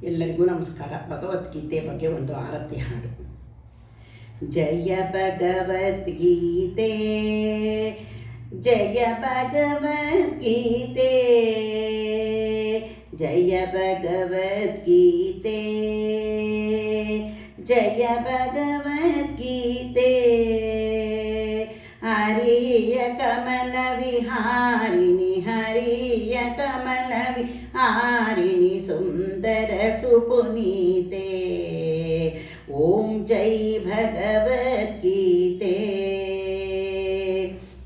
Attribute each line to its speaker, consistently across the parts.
Speaker 1: ಎಲ್ಲರಿಗೂ ನಮಸ್ಕಾರ. ಭಗವದ್ಗೀತೆ ಬಗ್ಗೆ ಒಂದು ಆರತಿ ಹಾಡು. ಜಯ ಭಗವದ್ಗೀತೆ, ಜಯ ಭಗವದ್ಗೀತೆ, ಜಯ ಭಗವದ್ಗೀತೆ, ಜಯ ಭಗವದ್ಗೀತೆ. ಹರಿಯ ಕಮಲ ವಿಹಾರಿಣಿ, ಹರಿಯ ಕಮಲ ವಿಹಾರಿಣಿ, ಸುಂದರ ಸುಪುನೀತೆ. ಓಂ ಜೈ ಭಗವದ್ಗೀತೆ.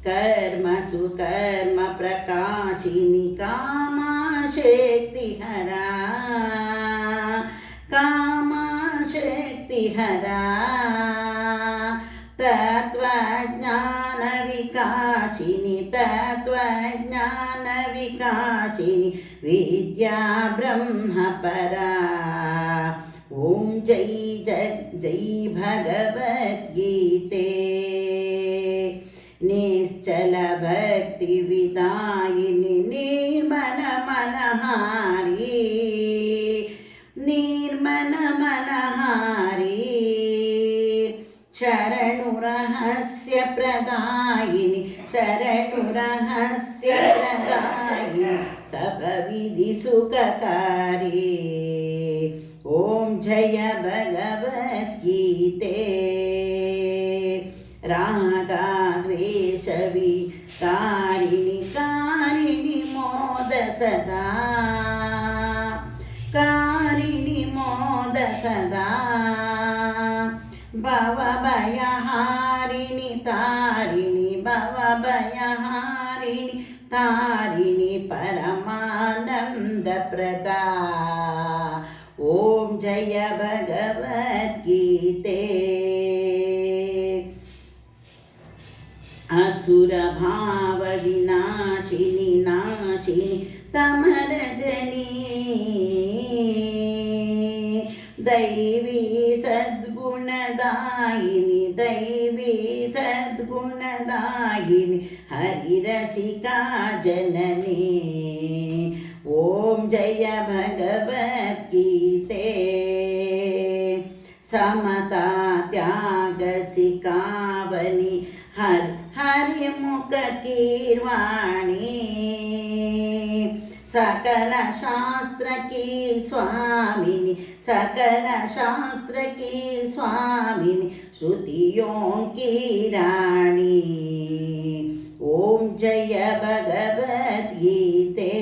Speaker 1: कर्म सुकर्म प्रकाशिनी, कामशक्तिहरा, कामशक्तिहरा, तत्त्वज्ञान विकासिनी, तत्त्वज्ञान विकासिनी, विद्या ब्रह्मपरा. ओम जय जय भगवद्गीते. निश्चल भक्ति विदायिनी, निर्मल मनहारी, निर्मल मनहारी, शरणुरहस्य प्रदायिनी, शरणुरहस्य प्रदायिनी, तपविधि सुखकारी. ओम जय भगवद्गीते. रागद्वेष विकारिणि, कारिणि मोद सदा, कारिणि मोद सदा, भवभयहारिणि तारिणि, भवभयहारिणि तारिणि, परमानन्दप्रदा. ओम जय भगवद्गीते. असुर भाव विनाशिनी, नाशिनी तमरजनी, दैवी सद्गुणदायिनी, दैवी सद्गुणदायिनी, हरिरसिका जननी. ओम जय भगवद्गीते. समता त्याग सिखावनी, हर हरिमुख कीर्वाणी, सकल शास्त्र की स्वामिनी, सकल शास्त्र की स्वामिनी, श्रुतियों की रानी. ओम जय भगवद्गीते.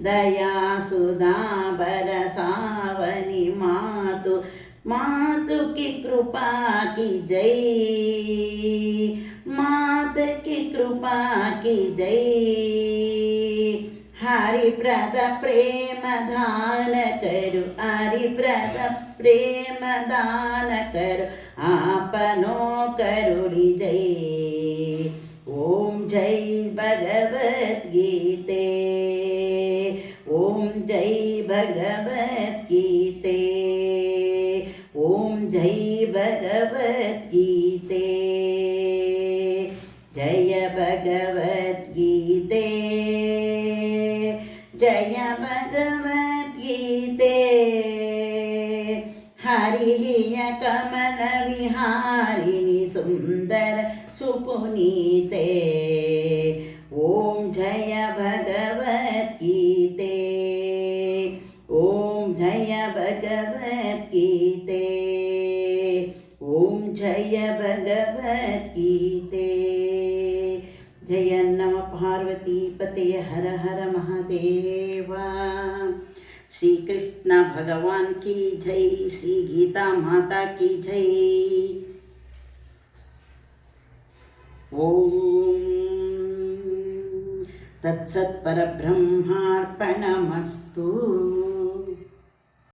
Speaker 1: दया सुधा बरसावनी, मातु मातु की कृपा की जय, मात की कृपा की जय. हरिप्रद प्रेम दान करु, हरिप्रद प्रेम दान करु, आपनो करुणि जय. ओम जय भगवद्गीते. ओम जय भगवद्गीते. ओम जय भगवद्गीते. जय भगवद्गीते. जय भगवद्गीते. हरिय कमल विहारिणि, सुंदर सुपुनीते. ओम जय भगवद्गीते. ओम जय भगवद्गीते. ओम जय भगवद्गीते. जय नमः पार्वती पते, हर हर महादेवा. श्री कृष्ण भगवान की जय, श्री गीता माता की जय. ओम तत्सत् परब्रह्मार्पणमस्तु.